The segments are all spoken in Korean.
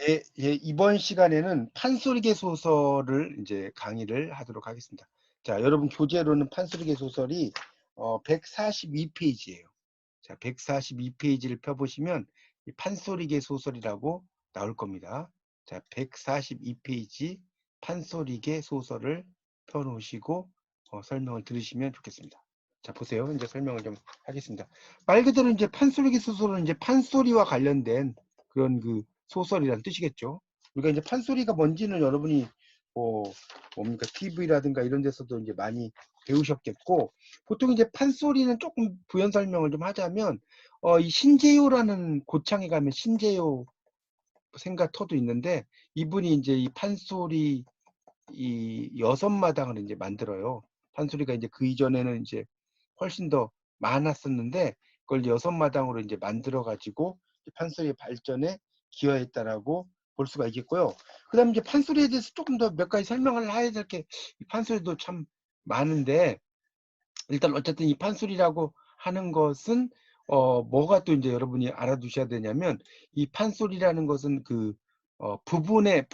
예, 예, 이번 시간에는 판소리개 소설을 이제 강의를 하도록 하겠습니다. 자, 여러분 교재로는 판소리개 소설이 142페이지예요. 자, 142페이지를 펴보시면 이 판소리개 소설이라고 나올 겁니다. 자, 142페이지 판소리개 소설을 펴놓으시고 설명을 들으시면 좋겠습니다. 자, 보세요. 이제 설명을 좀 하겠습니다. 말 그대로 이제 판소리개 소설은 이제 판소리와 관련된 그런 그 소설이란 뜻이겠죠. 우리가 이제 판소리가 뭔지는 여러분이 뭐 뭡니까 TV라든가 이런 데서도 이제 많이 배우셨겠고, 보통 이제 판소리는 조금 부연 설명을 좀 하자면 이 신재효라는 고창에 가면 신재효 생가터도 있는데, 이분이 이제 이 판소리 이 여섯 마당을 이제 만들어요. 판소리가 이제 그 이전에는 이제 훨씬 더 많았었는데 그걸 여섯 마당으로 이제 만들어 가지고 판소리의 발전에 기여했다라고 볼 수가 있겠고요. 그다음에 이제 판소리에 대해서 조금 더 몇 가지 설명을 해야 될 게, 판소리도 참 많은데, 일단 어쨌든 이 판소리라고 하는 것은 뭐가 또 이제 여러분이 알아두셔야 되냐면, 이 판소리라는 것은 그 부분의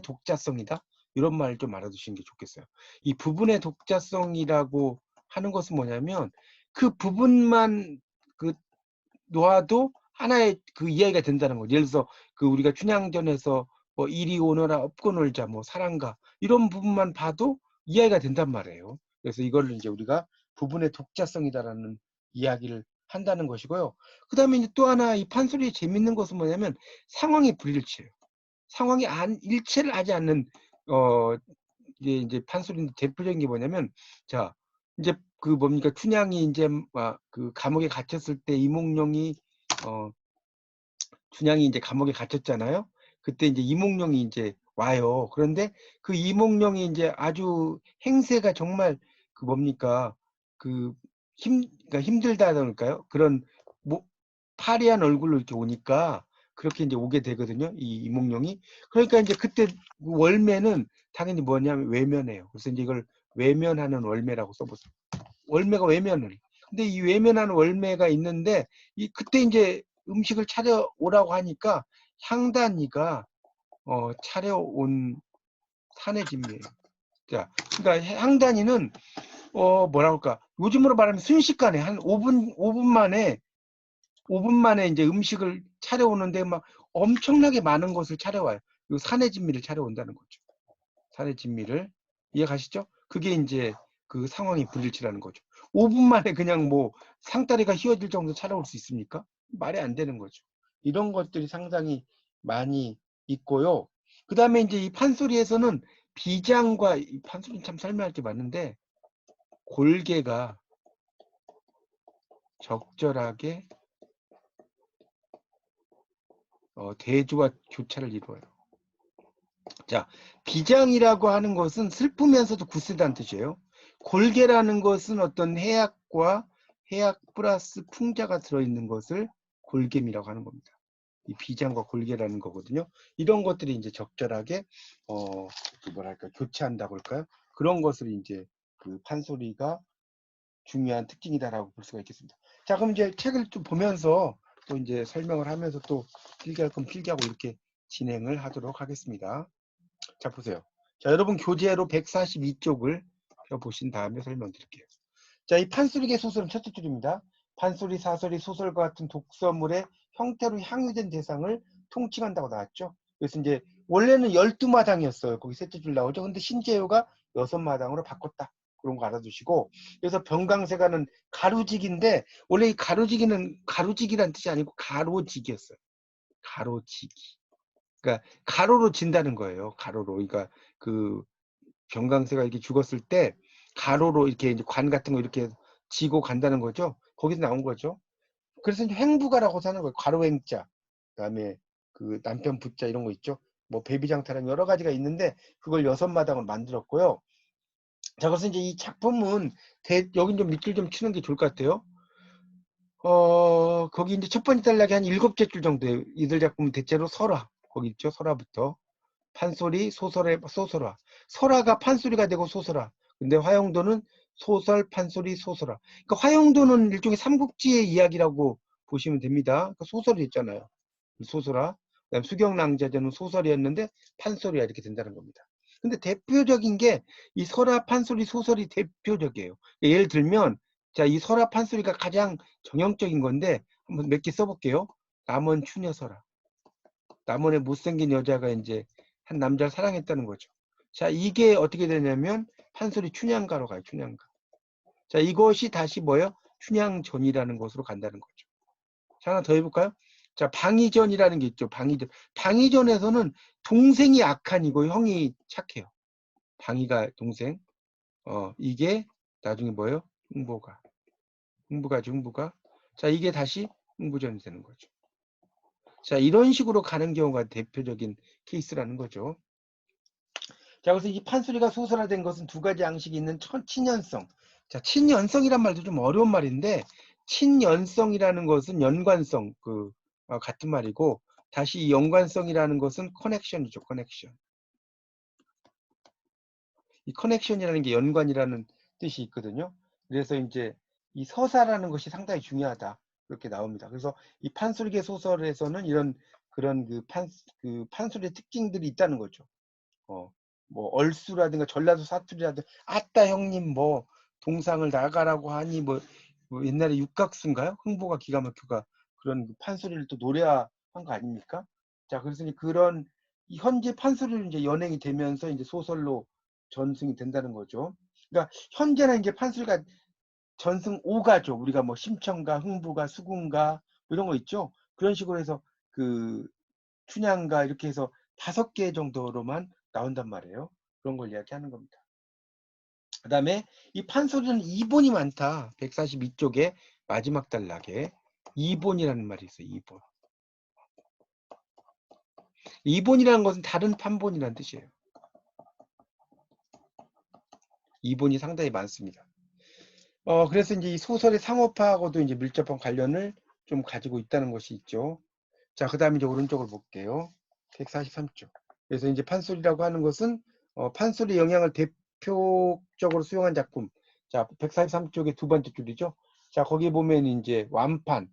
독자성이다, 이런 말 좀 알아두시는 게 좋겠어요. 이 부분의 독자성이라고 하는 것은 뭐냐면, 그 부분만 그 놓아도 하나의 그 이야기가 된다는 거죠. 예를 들어서 그 우리가 춘향전에서 뭐 이리 오너라 업고 놀자, 뭐 사랑가, 이런 부분만 봐도 이야기가 된단 말이에요. 그래서 이걸 이제 우리가 부분의 독자성이다라는 이야기를 한다는 것이고요. 그 다음에 이제 또 하나 이 판소리의 재밌는 것은 뭐냐면 상황의 불일치예요. 상황이 일체를 하지 않는 이제 판소리인데, 대표적인 게 뭐냐면, 자, 이제 그 뭡니까 춘향이 이제 막 그 감옥에 갇혔을 때 이몽룡이 춘향이 이제 감옥에 갇혔잖아요. 그때 이제 이몽룡이 이제 와요. 그런데 그 이몽룡이 이제 아주 행세가 정말 그 뭡니까 그 그러니까 힘들다 그럴까요? 그런 뭐 파리한 얼굴로 이렇게 오니까 그렇게 이제 오게 되거든요. 이 이몽룡이. 그러니까 이제 그때 월매는 당연히 뭐냐면 외면해요. 그래서 이제 이걸 외면하는 월매라고 써보세요. 월매가 외면을. 근데 이 외면하는 월매가 있는데, 이 그때 이제 음식을 차려오라고 하니까 향단이가 차려온 산해진미예요. 자, 그러니까 향단이는 뭐라 그럴까, 요즘으로 말하면 순식간에 한 5분 만에 5분 만에 이제 음식을 차려오는데 막 엄청나게 많은 것을 차려와요. 이 산해진미를 차려온다는 거죠. 산해진미를 이해가시죠? 그게 이제 그 상황이 불일치라는 거죠. 5분 만에 그냥 뭐 상다리가 휘어질 정도 차려올 수 있습니까? 말이 안 되는 거죠. 이런 것들이 상당히 많이 있고요. 그 다음에 이제 이 판소리에서는 비장과, 이 판소리는 참 설명할 게 많은데, 골개가 적절하게 대조와 교차를 이루어요. 자, 비장이라고 하는 것은 슬프면서도 굳세다는 뜻이에요. 골개라는 것은 어떤 해악과 해악 플러스 풍자가 들어있는 것을 골개미라고 하는 겁니다. 이 비장과 골개라는 거거든요. 이런 것들이 이제 적절하게 뭐랄까 교차한다고 할까요? 그런 것을 이제 그 판소리가 중요한 특징이다라고 볼 수가 있겠습니다. 자, 그럼 이제 책을 좀 보면서 또 이제 설명을 하면서 또 필기할 건 필기하고 이렇게 진행을 하도록 하겠습니다. 자, 보세요. 자, 여러분 교재로 142쪽을 펴보신 다음에 설명드릴게요. 자, 이 판소리계 소설은 첫째 줄입니다. 판소리, 사설이 소설과 같은 독서물의 형태로 향유된 대상을 통칭한다고 나왔죠. 그래서 이제 원래는 12마당이었어요. 거기 셋째 줄 나오죠. 근데 신재효가 6마당으로 바꿨다. 그런 거 알아두시고, 그래서 병강세가는 가로지기인데, 원래 이 가로지기는 가로지기란 뜻이 아니고 가로지기였어요. 가로지기. 그러니까 가로로 진다는 거예요. 가로로. 그러니까 그 병강세가 이렇게 죽었을 때 가로로 이렇게 이제 관 같은 거 이렇게 지고 간다는 거죠. 거기서 나온 거죠. 그래서 이제 횡부가라고 하는 거예요. 가로횡자. 그다음에 그 남편 부자 이런 거 있죠. 뭐 배비장타랑 여러 가지가 있는데 그걸 6마당을 만들었고요. 자, 그래서 이제 이 작품은 여기 좀 밑줄 좀 치는 게 좋을 것 같아요. 거기 이제 첫 번째 단락에 한 7개 줄 정도예요. 이들 작품은 대체로 설화. 거기 있죠. 설화부터. 판소리, 소설의 소설화. 설화가 판소리가 되고 소설화. 근데 화영도는 소설, 판소리, 소설화. 그러니까 화영도는 일종의 삼국지의 이야기라고 보시면 됩니다. 그러니까 소설이 있잖아요. 소설화. 그다음 수경낭자전은 소설이었는데 판소리가 이렇게 된다는 겁니다. 근데 대표적인 게 이 설화 판소리 소설이 대표적이에요. 예를 들면 자, 이 설화 판소리가 가장 정형적인 건데 한번 몇 개 써볼게요. 남원 추녀설화. 남원의 못생긴 여자가 이제 한 남자를 사랑했다는 거죠. 자, 이게 어떻게 되냐면 판소리 춘향가로 가요. 춘향가. 자, 이것이 다시 뭐예요? 춘향전이라는 것으로 간다는 거죠. 자, 하나 더 해볼까요? 자, 방위전이라는 게 있죠. 방위전. 방위전에서는 동생이 악한이고 형이 착해요. 방위가 동생. 이게 나중에 뭐예요? 흥보가. 흥부가죠, 흥부가. 자, 이게 다시 흥부전이 되는 거죠. 자, 이런 식으로 가는 경우가 대표적인 케이스라는 거죠. 자, 그래서 이 판소리가 소설화된 것은 두 가지 양식이 있는 친연성. 자, 친연성이란 말도 좀 어려운 말인데, 친연성이라는 것은 연관성, 같은 말이고, 다시 연관성이라는 것은 커넥션이죠, 커넥션. 이 커넥션이라는 게 연관이라는 뜻이 있거든요. 그래서 이제 이 서사라는 것이 상당히 중요하다. 그렇게 나옵니다. 그래서 이 판소리계 소설에서는 이런 그런 판소리의 특징들이 있다는 거죠. 뭐 얼수라든가 전라도 사투리라든가 아따 형님 뭐 동상을 나가라고 하니 뭐 옛날에 육각수인가요? 흥보가 기가 막혀가 그런 판소리를 또 노래한 거 아닙니까? 자, 그래서 그런 현재 판소리를 이제 연행이 되면서 이제 소설로 전승이 된다는 거죠. 그러니까 현재는 이제 판소리가 전승 5가죠. 우리가 뭐 심청가, 흥부가, 수군가 이런 거 있죠. 그런 식으로 해서 그 춘향가 이렇게 해서 5개 정도로만 나온단 말이에요. 그런 걸 이야기하는 겁니다. 그 다음에 이 판소리는 2본이 많다. 142쪽에 마지막 단락에 2본이라는 말이 있어요. 2본. 2본이라는 것은 다른 판본이라는 뜻이에요. 2본이 상당히 많습니다. 그래서 이제 이 소설의 상업화하고도 이제 밀접한 관련을 좀 가지고 있다는 것이 있죠. 자, 그 다음에 이제 오른쪽을 볼게요. 143쪽. 그래서 이제 판소리라고 하는 것은 판소리 영향을 대표적으로 수용한 작품. 자, 143쪽의 두 번째 줄이죠. 자, 거기 보면 이제 완판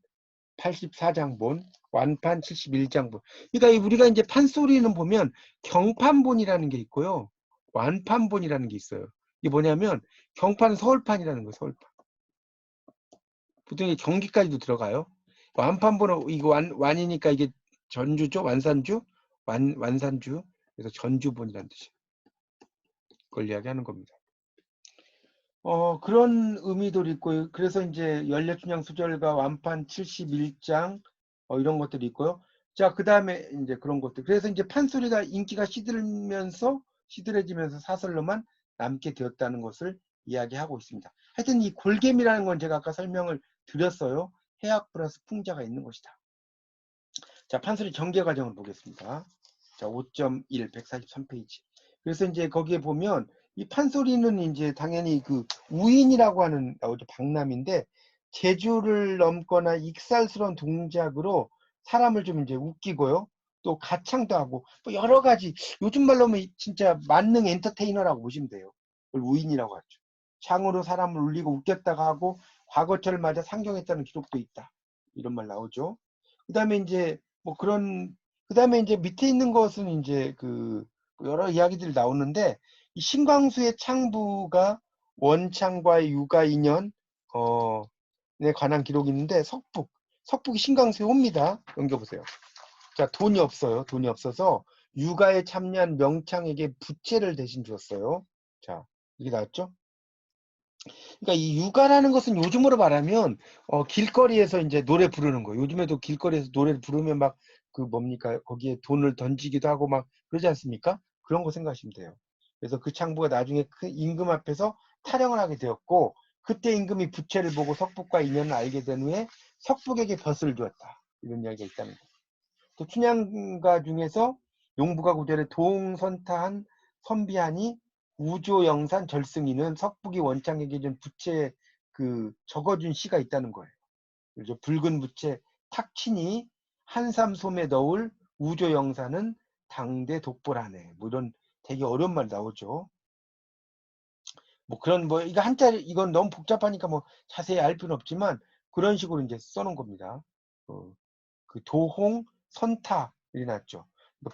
84장본, 완판 71장본. 그러니까 우리가 이제 판소리는 보면 경판본이라는 게 있고요. 완판본이라는 게 있어요. 이게 뭐냐면 경판은 서울판이라는 거예요. 서울판. 보통 경기까지도 들어가요. 완판본은 이거 완이니까 이게 전주죠. 완산주. 완산주. 그래서 전주본이라는 뜻이에요. 그걸 이야기하는 겁니다. 그런 의미들이 있고요. 그래서 이제 연례춘향 수절과 완판 71장 이런 것들이 있고요. 자, 그 다음에 이제 그런 것들. 그래서 이제 판소리가 인기가 시들해지면서 사설로만 남게 되었다는 것을 이야기하고 있습니다. 하여튼 이 골개미라는 건 제가 아까 설명을 드렸어요. 해악 플러스 풍자가 있는 것이다. 자, 판소리 전개 과정을 보겠습니다. 자, 5.1 143페이지. 그래서 이제 거기에 보면 이 판소리는 이제 당연히 그 우인이라고 하는 나오죠. 박남인데 제주를 넘거나 익살스러운 동작으로 사람을 좀 이제 웃기고요. 또 가창도 하고 뭐 여러 가지 요즘 말로 하면 진짜 만능 엔터테이너라고 보시면 돼요. 그걸 우인이라고 하죠. 창으로 사람을 울리고 웃겼다가 하고 과거철을 맞아 상경했다는 기록도 있다. 이런 말 나오죠. 그다음에 이제 뭐 그런 그다음에 이제 밑에 있는 것은 이제 그 여러 이야기들이 나오는데 이 신광수의 창부가 원창과의 육아 인연 에 관한 기록이 있는데 석북이 신광수의 호입니다. 넘겨보세요. 자, 돈이 없어요. 돈이 없어서 육아에 참여한 명창에게 부채를 대신 주었어요. 자, 이게 나왔죠? 그러니까 이 육아라는 것은 요즘으로 말하면 길거리에서 이제 노래 부르는 거. 요즘에도 길거리에서 노래를 부르면 막 그 뭡니까? 거기에 돈을 던지기도 하고 막 그러지 않습니까? 그런 거 생각하시면 돼요. 그래서 그 창부가 나중에 그 임금 앞에서 타령을 하게 되었고 그때 임금이 부채를 보고 석북과 인연을 알게 된 후에 석북에게 벼슬을 주었다. 이런 이야기가 있다는 거예요. 또 춘향가 중에서 용부가 구절에 동선타한 선비하니 우조영산 절승이는 석북이 원창에게 준 부채 적어준 시가 있다는 거예요. 그래서 붉은 부채 탁치니 한삼솜에 넣을 우조영산은 당대 독보라네. 뭐 이런 되게 어려운 말 나오죠. 뭐 그런 뭐 이거 한자리 이건 너무 복잡하니까 뭐 자세히 알 필요는 없지만 그런 식으로 이제 써놓은 겁니다. 그 도홍 선타 이렇게 났죠.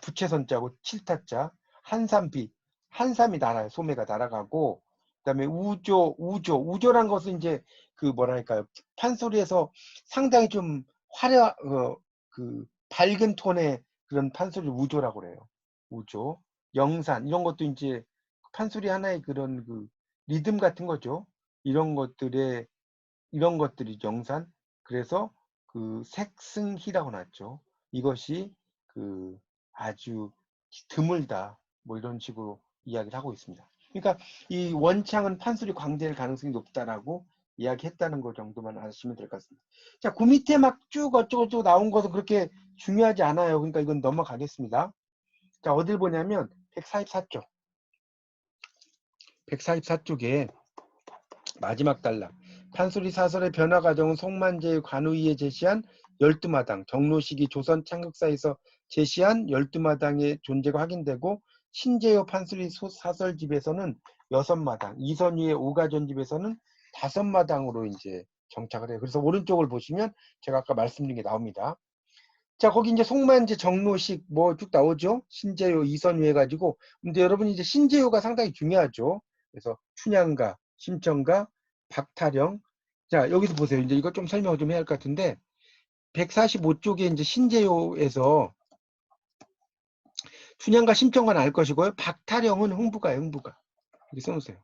부채선자고 7타자, 한삼비, 한삼이 날아요. 소매가 날아가고, 그다음에 우조란 것은 이제 그 뭐랄까요, 판소리에서 상당히 좀 그 밝은 톤의 그런 판소리 우조라고 그래요. 우조, 영산 이런 것도 이제 판소리 하나의 그런 그 리듬 같은 거죠. 이런 것들이 영산. 그래서 그 색승희라고 났죠. 이것이 그 아주 드물다. 뭐 이런 식으로 이야기를 하고 있습니다. 그러니까 이 원창은 판소리 광대일 가능성이 높다라고 이야기했다는 것 정도만 아시면 될 것 같습니다. 자, 그 밑에 막 쭉 어쩌고저쩌고 나온 것은 그렇게 중요하지 않아요. 그러니까 이건 넘어가겠습니다. 자, 어딜 보냐면 144쪽. 144쪽에 마지막 단락. 판소리 사설의 변화 과정은 송만제의 관우이에 제시한 12마당, 정로시기 조선 창극사에서 제시한 12마당의 존재가 확인되고 신제요 판소리 사설집에서는 6마당, 이선유의 오가전집에서는 5마당으로 이제 정착을 해요. 그래서 오른쪽을 보시면 제가 아까 말씀드린 게 나옵니다. 자, 거기 이제 송만제, 정로식 뭐 쭉 나오죠. 신제요, 이선유 해가지고. 근데 여러분 이제 신제요가 상당히 중요하죠. 그래서 춘향가, 심청가, 박타령. 자, 여기서 보세요. 이제 이거 좀 설명을 좀 해야 할 것 같은데 145쪽에 이제 신제요에서 춘향가, 심청가는 알 것이고요. 박타령은 흥부가예요, 흥부가. 이렇게 써놓으세요.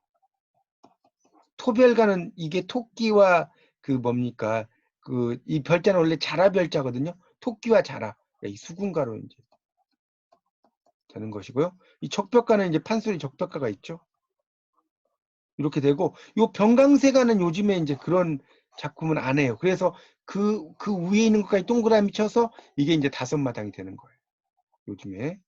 토별가는 이게 토끼와 그 뭡니까? 그 이 별자는 원래 자라별자거든요. 토끼와 자라. 이 수군가로 이제 되는 것이고요. 이 적벽가는 이제 판소리 적벽가가 있죠. 이렇게 되고 요 병강세가는 요즘에 이제 그런 작품은 안 해요. 그래서 그 위에 있는 것까지 동그라미 쳐서 이게 이제 5마당이 되는 거예요. 요즘에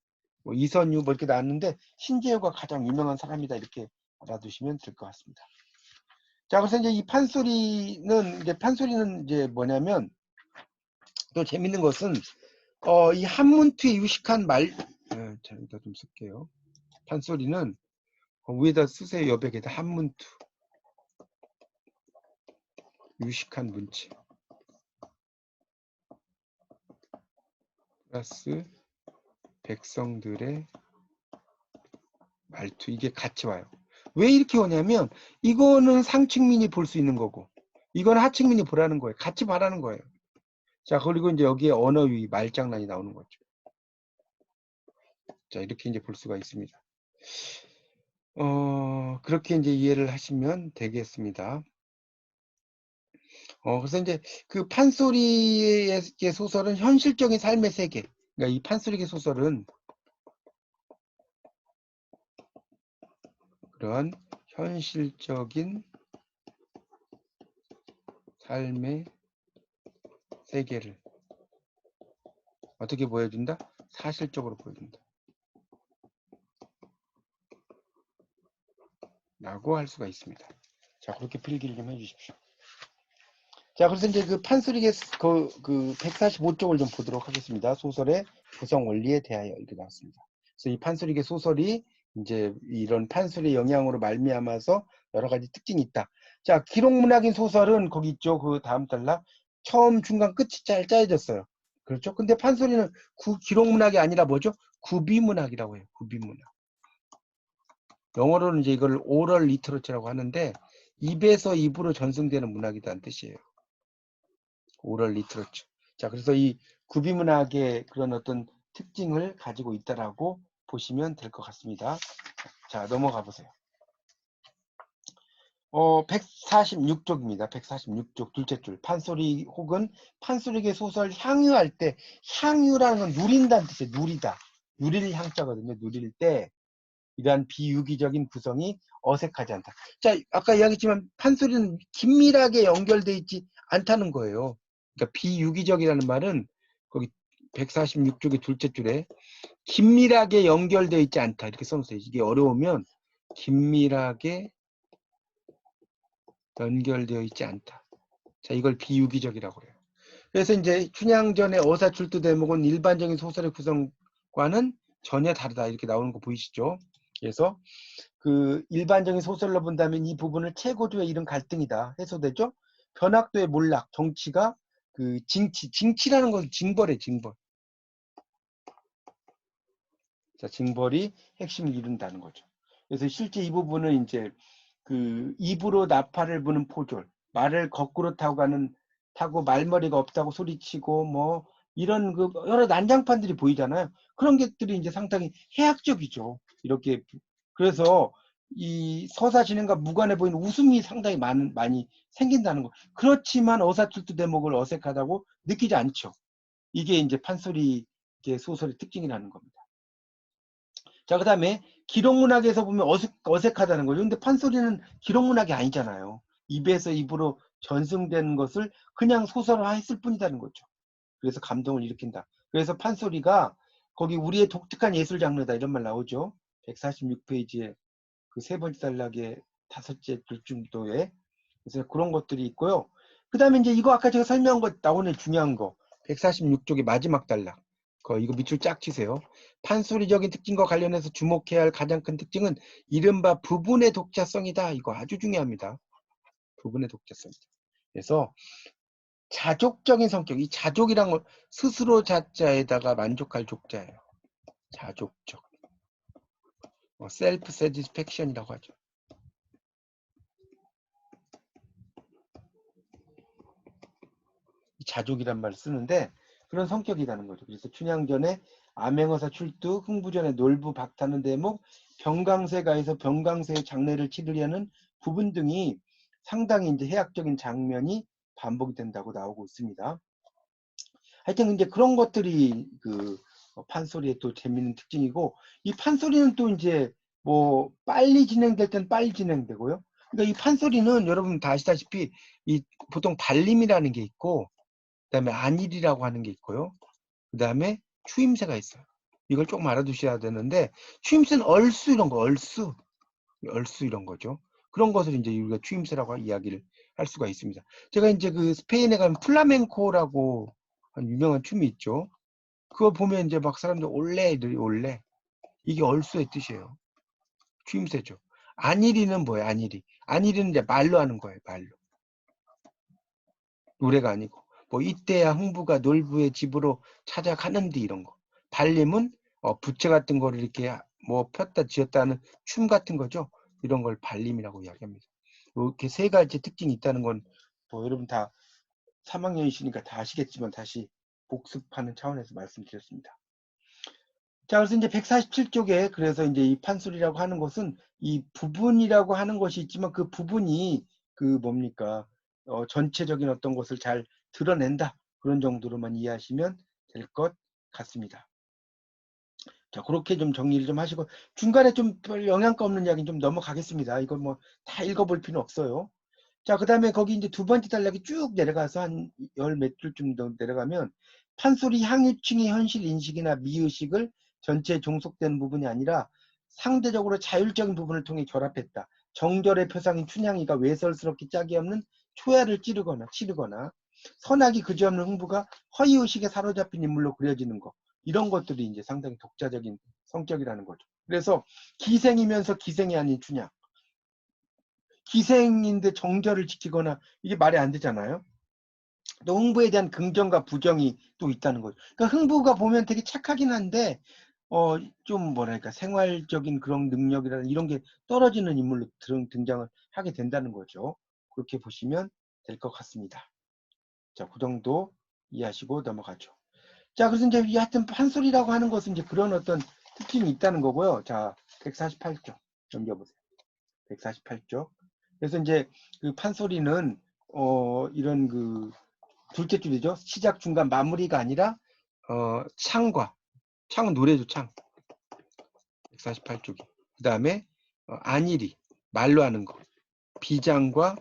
뭐 이선유 뭐 이렇게 나왔는데 신재효가 가장 유명한 사람이다 이렇게 알아두시면 될 것 같습니다. 자, 그래서 이제 이 판소리는 이제 뭐냐면 또 재밌는 것은 이 한문투의 유식한 자, 여기다 좀 쓸게요. 판소리는 위에다 쓰세요. 여백에다 한문투. 유식한 문체. 플러스 백성들의 말투. 이게 같이 와요. 왜 이렇게 오냐면 이거는 상층민이 볼 수 있는 거고 이건 하층민이 보라는 거예요. 같이 봐라는 거예요. 자, 그리고 이제 여기에 언어유희, 말장난이 나오는 거죠. 자, 이렇게 이제 볼 수가 있습니다. 그렇게 이제 이해를 하시면 되겠습니다. 그래서 이제 그 판소리의 소설은 현실적인 삶의 세계. 그러니까 이 판소리의 소설은 그런 현실적인 삶의 세계를 어떻게 보여준다? 사실적으로 보여준다. 라고 할 수가 있습니다. 자, 그렇게 필기를 좀 해주십시오. 자, 그래서 이제 그 판소리의 그 145쪽을 좀 보도록 하겠습니다. 소설의 구성 원리에 대하여 이렇게 나왔습니다. 그래서 이 판소리의 소설이 이제 이런 판소리의 영향으로 말미암아서 여러 가지 특징이 있다. 자, 기록문학인 소설은 거기 있죠. 그 다음 단락 처음, 중간, 끝이 짜여졌어요. 그렇죠? 근데 판소리는 기록문학이 아니라 뭐죠? 구비문학이라고 해요. 구비문학. 영어로는 이제 이걸 오럴 리터러처라고 하는데 입에서 입으로 전승되는 문학이라는 뜻이에요. 오럴 리터러처. 자, 그래서 이 구비문학의 그런 어떤 특징을 가지고 있다라고 보시면 될 것 같습니다. 자, 넘어가 보세요. 146쪽입니다. 146쪽 둘째 줄. 판소리 혹은 판소리계 소설 향유할 때, 향유라는 건 누린다는 뜻이에요. 누리다. 누릴 향자거든요. 누릴 때 이러한 비유기적인 구성이 어색하지 않다. 자, 아까 이야기했지만 판소리는 긴밀하게 연결되어 있지 않다는 거예요. 그러니까 비유기적이라는 말은 거기 146쪽의 둘째 줄에 긴밀하게 연결되어 있지 않다. 이렇게 써놓으세요. 이게 어려우면 긴밀하게 연결되어 있지 않다. 자, 이걸 비유기적이라고 해요. 그래서 이제 춘향전의 어사출두 대목은 일반적인 소설의 구성과는 전혀 다르다. 이렇게 나오는 거 보이시죠? 그래서 그 일반적인 소설로 본다면 이 부분을 최고조의 이런 갈등이다 해소되죠. 변학도의 몰락, 정치가 그 징치라는 것은 징벌이에요. 징벌. 자, 징벌이 핵심을 이룬다는 거죠. 그래서 실제 이 부분은 이제 그 입으로 나팔을 부는 포졸, 말을 거꾸로 타고 말머리가 없다고 소리치고 뭐 이런 그 여러 난장판들이 보이잖아요. 그런 것들이 이제 상당히 해학적이죠. 이렇게 그래서 이 서사 진행과 무관해 보이는 웃음이 상당히 많이 생긴다는 거. 그렇지만 어사투투 대목을 어색하다고 느끼지 않죠. 이게 이제 판소리 소설의 특징이라는 겁니다. 자, 그 다음에 기록문학에서 보면 어색하다는 거죠. 근데 판소리는 기록문학이 아니잖아요. 입에서 입으로 전승된 것을 그냥 소설화했을 뿐이라는 거죠. 그래서 감동을 일으킨다. 그래서 판소리가 거기 우리의 독특한 예술 장르다 이런 말 나오죠. 146페이지에 그 세 번째 단락의 다섯째 글중도에 그래서 그런 것들이 있고요. 그 다음에 이제 이거 아까 제가 설명한 거 나오는 중요한 거 146쪽의 마지막 단락 이거 밑줄 쫙 치세요. 판소리적인 특징과 관련해서 주목해야 할 가장 큰 특징은 이른바 부분의 독자성이다. 이거 아주 중요합니다. 부분의 독자성이다. 그래서 자족적인 성격, 이 자족이란 건 스스로 자자에다가 만족할 족자예요. 자족적. 셀프 세티스팩션이라고 하죠. 자족이란 말을 쓰는데 그런 성격이라는 거죠. 그래서 춘향전에 암행어사 출두, 흥부전에 놀부 박타는 대목, 병강세가에서 병강세의 장례를 치르려는 부분 등이 상당히 이제 해학적인 장면이 반복이 된다고 나오고 있습니다. 하여튼 이제 그런 것들이 그 판소리의 또 재밌는 특징이고 이 판소리는 또 이제 뭐 빨리 진행될 땐 빨리 진행되고요. 그러니까 이 판소리는 여러분 다 아시다시피 이 보통 발림이라는 게 있고 그다음에 안일이라고 하는 게 있고요. 그다음에 추임새가 있어요. 이걸 조금 알아두셔야 되는데 추임새는 얼수 이런 거, 얼수 이런 거죠. 그런 것을 이제 우리가 추임새라고 이야기를 할 수가 있습니다. 제가 이제 그 스페인에 가면 플라멩코라고 한 유명한 춤이 있죠. 그거 보면 이제 막 사람들 올레 이게 얼수의 뜻이에요. 추임새죠. 안일이는 뭐예요? 안일이는 이제 말로 하는 거예요. 말로. 노래가 아니고 뭐 이때야 흥부가 놀부의 집으로 찾아가는데 이런 거. 발림은 부채 같은 거를 이렇게 뭐 폈다 지었다 하는 춤 같은 거죠. 이런 걸 발림이라고 이야기합니다. 이렇게 세 가지 특징이 있다는 건 뭐 여러분 다 3학년이시니까 다 아시겠지만 다시 복습하는 차원에서 말씀드렸습니다. 자, 그래서 이제 147쪽에 그래서 이제 이 판소리라고 하는 것은 이 부분이라고 하는 것이 있지만 그 부분이 그 뭡니까? 전체적인 어떤 것을 잘 드러낸다. 그런 정도로만 이해하시면 될 것 같습니다. 자, 그렇게 좀 정리를 좀 하시고 중간에 좀 별 영향가 없는 이야기는 좀 넘어가겠습니다. 이걸 뭐 다 읽어볼 필요는 없어요. 자, 그 다음에 거기 이제 두 번째 단락이 쭉 내려가서 한 열 몇 줄쯤 더 내려가면 판소리 향유층의 현실 인식이나 미의식을 전체에 종속되는 부분이 아니라 상대적으로 자율적인 부분을 통해 결합했다. 정절의 표상인 춘향이가 외설스럽게 짝이 없는 초야를 치르거나 선악이 그지없는 흥부가 허위의식에 사로잡힌 인물로 그려지는 것. 이런 것들이 이제 상당히 독자적인 성격이라는 거죠. 그래서 기생이면서 기생이 아닌 춘향. 기생인데 정절을 지키거나 이게 말이 안 되잖아요. 또 흥부에 대한 긍정과 부정이 또 있다는 거죠. 그러니까 흥부가 보면 되게 착하긴 한데 좀 뭐랄까 생활적인 그런 능력이라는 이런 게 떨어지는 인물로 등장을 하게 된다는 거죠. 그렇게 보시면 될 것 같습니다. 자, 그 정도 이해하시고 넘어가죠. 자, 그래서 이제 하여튼 판소리라고 하는 것은 이제 그런 어떤 특징이 있다는 거고요. 자, 148쪽 넘겨보세요. 148쪽. 그래서 이제 그 판소리는 이런 그 둘째 줄이죠. 시작, 중간, 마무리가 아니라 창은 노래죠. 창. 148쪽이. 그 다음에 안일이 말로 하는 거. 비장과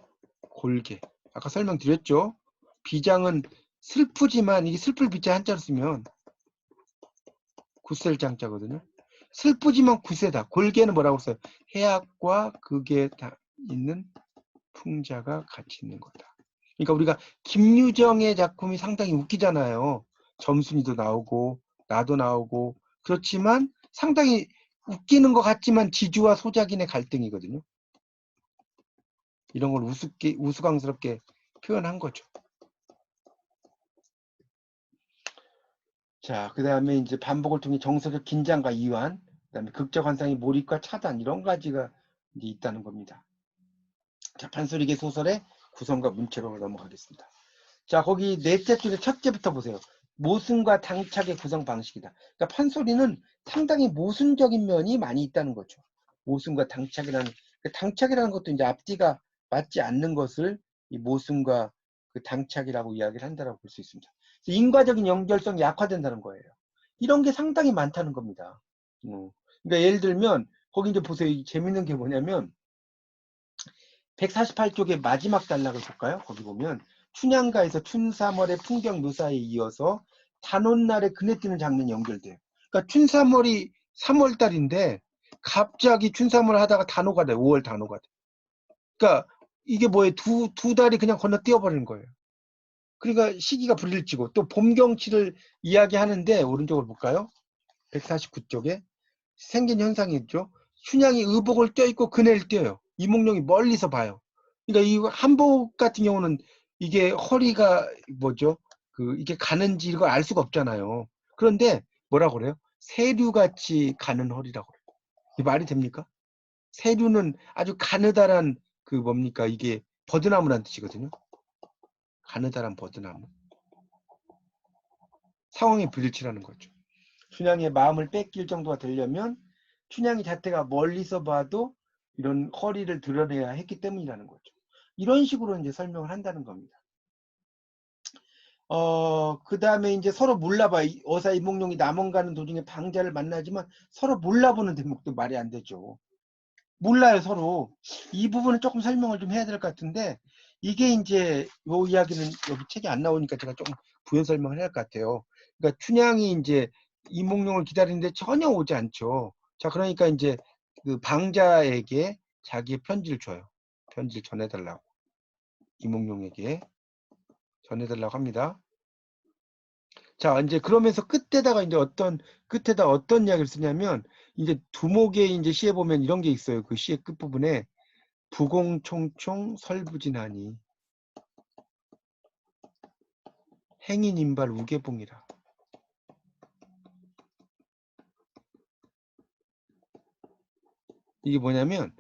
골개. 아까 설명드렸죠. 비장은 슬프지만 이게 슬플 비자 한자로 쓰면 굳셀 장자거든요. 슬프지만 굳세다. 골개는 뭐라고 써요? 해악과 극에 다 있는 풍자가 같이 있는 거다. 그러니까 우리가 김유정의 작품이 상당히 웃기잖아요. 점순이도 나오고 나도 나오고 그렇지만 상당히 웃기는 것 같지만 지주와 소작인의 갈등이거든요. 이런 걸 우스꽝스럽게 표현한 거죠. 자, 그 다음에 이제 반복을 통해 정서적 긴장과 이완, 그 다음에 극적 환상의 몰입과 차단, 이런 가지가 이제 있다는 겁니다. 자, 판소리계 소설의 구성과 문체로 넘어가겠습니다. 자, 거기 넷째 줄의 첫째부터 보세요. 모순과 당착의 구성 방식이다. 그러니까 판소리는 상당히 모순적인 면이 많이 있다는 거죠. 모순과 당착이라는, 그 당착이라는 것도 이제 앞뒤가 맞지 않는 것을 이 모순과 그 당착이라고 이야기를 한다고 볼 수 있습니다. 인과적인 연결성이 약화된다는 거예요. 이런 게 상당히 많다는 겁니다. 그러니까 예를 들면 거기 이제 보세요. 재밌는 게 뭐냐면 148쪽의 마지막 단락을 볼까요? 거기 보면 춘향가에서 춘삼월의 풍경 묘사에 이어서 단오날에 그네 뛰는 장면이 연결돼요. 그러니까 춘삼월이 3월달인데 갑자기 춘삼월 하다가 단오가 돼. 5월 단오가 돼. 그러니까 이게 뭐예요? 두 달이 그냥 건너뛰어버리는 거예요. 그러니까 시기가 불일치고 또 봄 경치를 이야기하는데 오른쪽을 볼까요? 149쪽에 생긴 현상이 있죠. 춘향이 의복을 껴입고 그네를 띄어요. 이몽룡이 멀리서 봐요. 그러니까 이 한복 같은 경우는 이게 허리가 뭐죠? 이게 가는지 이걸 알 수가 없잖아요. 그런데 뭐라고 그래요? 세류같이 가는 허리라고 그래요. 이 말이 됩니까? 세류는 아주 가느다란 뭡니까? 이게 버드나무란 뜻이거든요. 가느다란 버드나무. 상황이 불일치라는 거죠. 춘향의 마음을 뺏길 정도가 되려면 춘향이 자체가 멀리서 봐도 이런 허리를 드러내야 했기 때문이라는 거죠. 이런 식으로 이제 설명을 한다는 겁니다. 그 다음에 이제 서로 몰라봐. 어사 이몽룡이 남원 가는 도중에 방자를 만나지만 서로 몰라보는 대목도 말이 안 되죠. 몰라요, 서로. 이 부분은 조금 설명을 좀 해야 될 것 같은데, 이게 이제 요 이야기는 여기 책이 안 나오니까 제가 조금 부연 설명을 해야 할 것 같아요. 그러니까 춘향이 이제 이몽룡을 기다리는데 전혀 오지 않죠. 자, 그러니까 이제 그 방자에게 자기의 편지를 줘요. 편지를 전해달라고. 이몽룡에게 전해달라고 합니다. 자, 이제 그러면서 끝에다가 이제 끝에다 어떤 이야기를 쓰냐면, 이제 두목의 이제 시에 보면 이런 게 있어요. 그 시의 끝부분에 부공총총 설부진하니 행인인발 우계봉이라. 이게 뭐냐면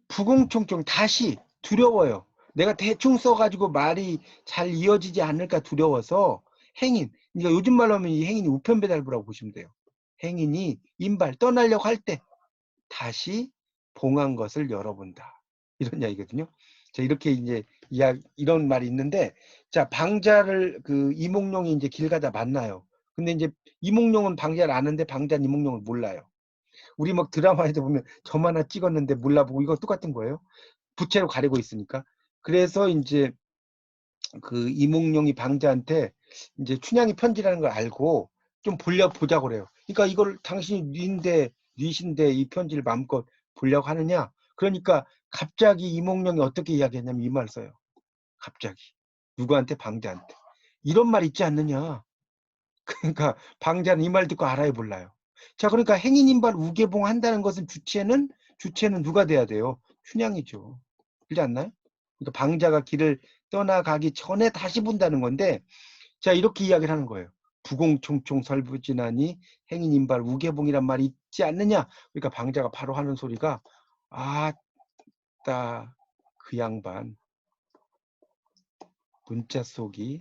부공총총 다시 두려워요. 내가 대충 써가지고 말이 잘 이어지지 않을까 두려워서 행인, 그러니까 요즘 말로 하면 이 행인이 우편배달부라고 보시면 돼요. 행인이 인발 떠나려고 할 때 다시 봉한 것을 열어본다. 이런 이야기거든요. 자, 이렇게 이제 이런 말이 있는데, 자, 방자를 이몽룡이 이제 길 가다 만나요. 근데 이제 이몽룡은 방자를 아는데 방자는 이몽룡을 몰라요. 우리 막 드라마에도 보면 점 하나 찍었는데 몰라보고 이거 똑같은 거예요. 부채로 가리고 있으니까. 그래서 이제 이몽룡이 방자한테 이제 춘향이 편지라는 걸 알고 좀 보자고 그래요. 그러니까 이걸 당신이 뉘신데 이 편지를 마음껏 보려고 하느냐? 그러니까 갑자기 이몽룡이 어떻게 이야기했냐면 이 말 써요. 갑자기. 누구한테? 방자한테. 이런 말 있지 않느냐? 그러니까 방자는 이 말 듣고 알아요, 몰라요? 자, 그러니까 행인인발 우계봉 한다는 것은 주체는 누가 돼야 돼요? 춘향이죠. 그렇지 않나요? 그러니까 방자가 길을 떠나가기 전에 다시 본다는 건데, 자, 이렇게 이야기를 하는 거예요. 부공총총 설부지나니 행인인발 우계봉이란 말이 있지 않느냐? 그러니까 방자가 바로 하는 소리가, 아따, 그 양반 문자 속이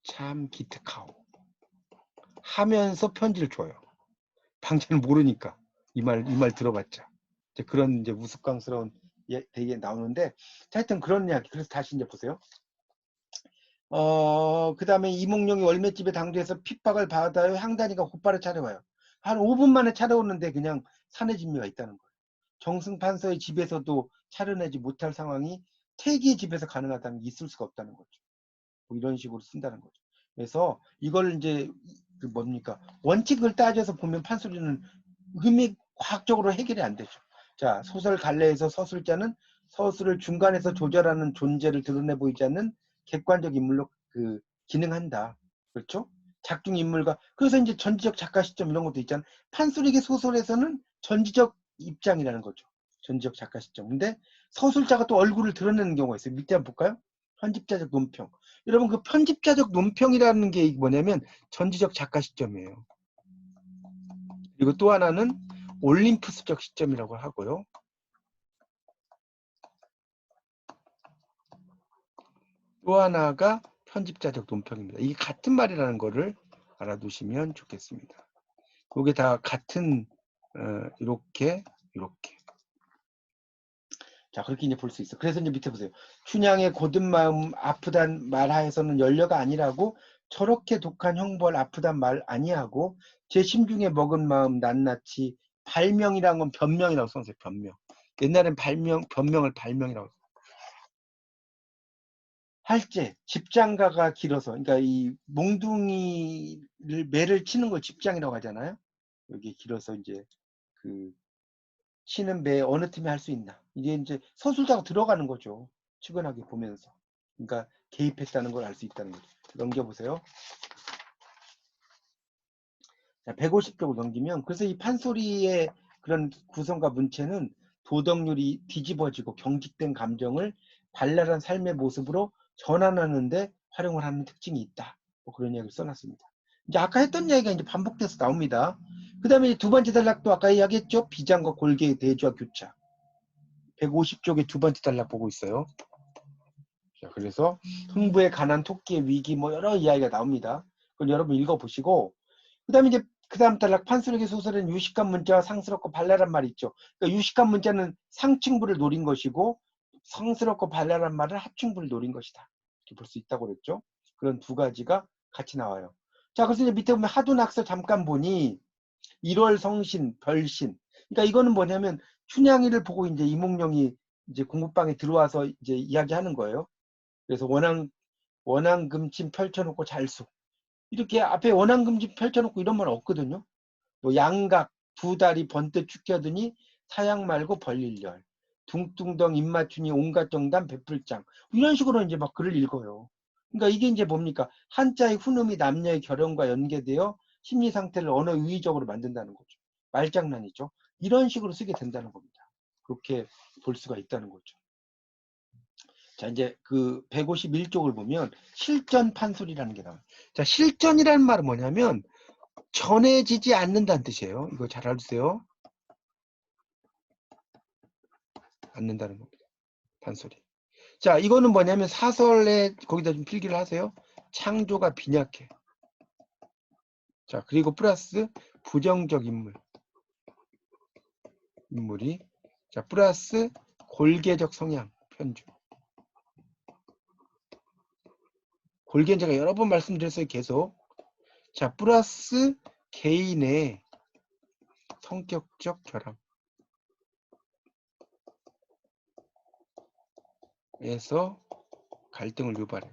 참 기특하오 하면서 편지를 줘요. 방자는 모르니까 이 말 들어봤자 이제 그런 이제 우스꽝스러운 되게 나오는데, 하여튼 그런 이야기. 그래서 다시 이제 보세요. 그 다음에 이몽룡이 월맷집에 당도해서 핍박을 받아요. 향단이가 곧바로 찾아와요. 한 5분 만에 찾아오는데 그냥 산의 진미가 있다는 거예요. 정승판서의 집에서도 차려내지 못할 상황이 태기의 집에서 가능하다면 있을 수가 없다는 거죠. 뭐 이런 식으로 쓴다는 거죠. 그래서 이걸 이제 뭡니까? 원칙을 따져서 보면 판소리는 의미 과학적으로 해결이 안 되죠. 자, 소설 갈래에서 서술자는 서술을 중간에서 조절하는 존재를 드러내 보이지 않는 객관적 인물로 기능한다. 그렇죠? 작중 인물과 그래서 이제 전지적 작가 시점 이런 것도 있잖아요. 판소리계 소설에서는 전지적 입장이라는 거죠. 전지적 작가 시점. 근데 서술자가 또 얼굴을 드러내는 경우가 있어요. 밑에 한번 볼까요? 편집자적 논평. 여러분 그 편집자적 논평이라는 게 뭐냐면 전지적 작가 시점이에요. 그리고 또 하나는 올림푸스적 시점이라고 하고요. 또 하나가 편집자적 논평입니다. 이게 같은 말이라는 거를 알아두시면 좋겠습니다. 이게 다 같은 이렇게 자 그렇게 이제 볼 수 있어. 그래서 이제 밑에 보세요. 춘향의 고든 마음 아프단 말하에서는 연려가 아니라고 저렇게 독한 형벌 아프단 말 아니하고 제 심중에 먹은 마음 낱낱이 발명이란 건 변명이라고 써놓으세요. 변명. 옛날엔 변명을 발명이라고 써요. 할제 집장가가 길어서 그러니까 이 몽둥이를 매를 치는 걸 집장이라고 하잖아요. 여기 길어서 이제 그 치는 매 어느 틈에 할 수 있나. 이게 이제 서술자가 들어가는 거죠. 측은하게 보면서. 그러니까 개입했다는 걸 알 수 있다는 거죠. 넘겨보세요. 자, 150쪽을 넘기면 그래서 이 판소리의 그런 구성과 문체는 도덕률이 뒤집어지고 경직된 감정을 발랄한 삶의 모습으로 전환하는데 활용을 하는 특징이 있다. 뭐 그런 이야기를 써놨습니다. 이제 아까 했던 이야기가 이제 반복돼서 나옵니다. 그 다음에 두 번째 단락도 아까 이야기했죠. 비장과 골계의 대조와 교차. 150쪽의 두 번째 단락 보고 있어요. 자, 그래서 흥부에 관한 토끼의 위기 뭐 여러 이야기가 나옵니다. 그건 여러분 읽어보시고 그 다음에 이제 그 다음 단락 판소리의 소설은 유식한 문자와 상스럽고 발랄한 말이 있죠. 그러니까 유식한 문자는 상층부를 노린 것이고 성스럽고 발랄한 말은 하층부를 노린 것이다. 이렇게 볼 수 있다고 그랬죠. 그런 두 가지가 같이 나와요. 자, 그래서 이제 밑에 보면 하도낙서 잠깐 보니 1월 성신, 별신. 그러니까 이거는 뭐냐면 춘향이를 보고 이제 이몽룡이 이제 공부방에 들어와서 이제 이야기하는 거예요. 그래서 원앙금침 펼쳐놓고 잘수. 이렇게 앞에 원앙금침 펼쳐놓고 이런 말 없거든요. 뭐 양각 두 다리 번뜩 축혀드니 사양 말고 벌릴열. 둥둥덩 입맞추니 온갖 정단 베풀장. 이런 식으로 이제 막 글을 읽어요. 그러니까 이게 이제 뭡니까? 한자의 훈음이 남녀의 결연과 연계되어 심리 상태를 언어 유의적으로 만든다는 거죠. 말장난이죠. 이런 식으로 쓰게 된다는 겁니다. 그렇게 볼 수가 있다는 거죠. 자, 이제 그 151쪽을 보면 실전 판소리라는 게 나와요. 자, 실전이라는 말은 뭐냐면 전해지지 않는다는 뜻이에요. 이거 잘 알아두세요. 않는다는 겁니다. 판소리. 자, 이거는 뭐냐면 사설에 거기다 좀 필기를 하세요. 창조가 빈약해. 자, 그리고 플러스 부정적 인물이 자, 플러스 골계적 성향 편주. 골계는 제가 여러 번 말씀드렸어요. 계속. 자, 플러스 개인의 성격적 결함에서 갈등을 유발해.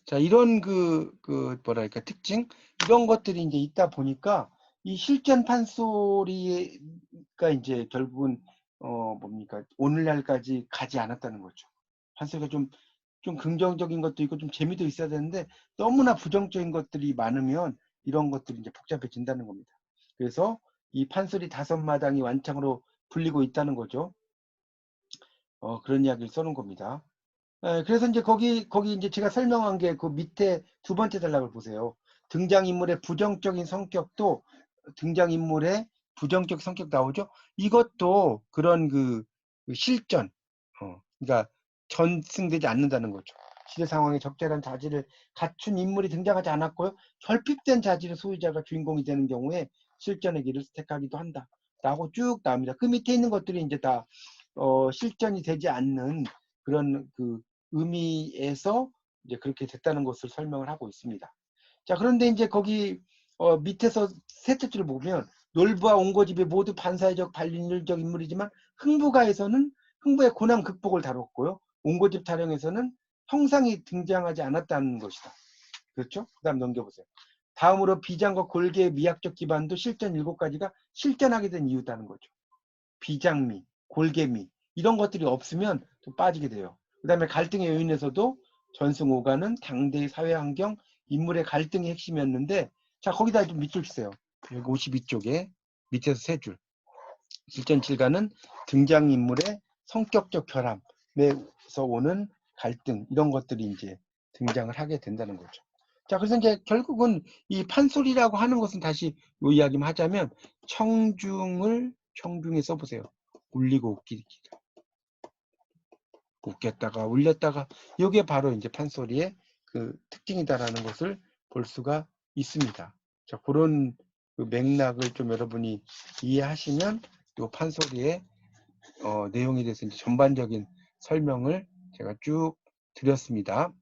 자, 이런 뭐랄까, 특징? 이런 것들이 이제 있다 보니까 이 실전 판소리가 이제 결국은, 뭡니까, 오늘날까지 가지 않았다는 거죠. 판소리가 좀 긍정적인 것도 있고 좀 재미도 있어야 되는데 너무나 부정적인 것들이 많으면 이런 것들이 이제 복잡해진다는 겁니다. 그래서 이 판소리 5마당이 완창으로 불리고 있다는 거죠. 그런 이야기를 써놓은 겁니다. 그래서 이제 거기 이제 제가 설명한 게 그 밑에 두 번째 단락을 보세요. 등장인물의 부정적인 성격도 등장인물의 부정적 성격 나오죠. 이것도 그런 그 실전, 그러니까 전승되지 않는다는 거죠. 시대 상황에 적절한 자질을 갖춘 인물이 등장하지 않았고요. 결핍된 자질의 소유자가 주인공이 되는 경우에 실전의 길을 택하기도 한다. 라고 쭉 나옵니다. 그 밑에 있는 것들이 이제 다 실전이 되지 않는 그런 그 의미에서 이제 그렇게 됐다는 것을 설명을 하고 있습니다. 자, 그런데 이제 거기 밑에서 셋째 줄을 보면 놀부와 옹고집이 모두 반사회적 반인륜적 인물이지만 흥부가에서는 흥부의 고난 극복을 다뤘고요. 옹고집 타령에서는 형상이 등장하지 않았다는 것이다. 그렇죠? 그 다음 넘겨보세요. 다음으로 비장과 골계의 미학적 기반도 실전 7가지가 실전하게 된 이유다는 거죠. 비장미, 골계미 이런 것들이 없으면 또 빠지게 돼요. 그 다음에 갈등의 요인에서도 전승오가는 당대의 사회환경, 인물의 갈등이 핵심이었는데 자 거기다 좀 밑줄 치세요. 여기 52쪽에 밑에서 3줄. 실전 7가는 등장인물의 성격적 결함에서 오는 갈등 이런 것들이 이제 등장을 하게 된다는 거죠. 자, 그래서 이제 결국은 이 판소리라고 하는 것은 다시 요 이야기만 하자면 청중에 써보세요. 울리고 웃기다. 웃겼다가 울렸다가 이게 바로 이제 판소리의 그 특징이다라는 것을 볼 수가 있습니다. 자, 그런 그 맥락을 좀 여러분이 이해하시면 이 판소리의 내용에 대해서 이제 전반적인 설명을 제가 쭉 드렸습니다.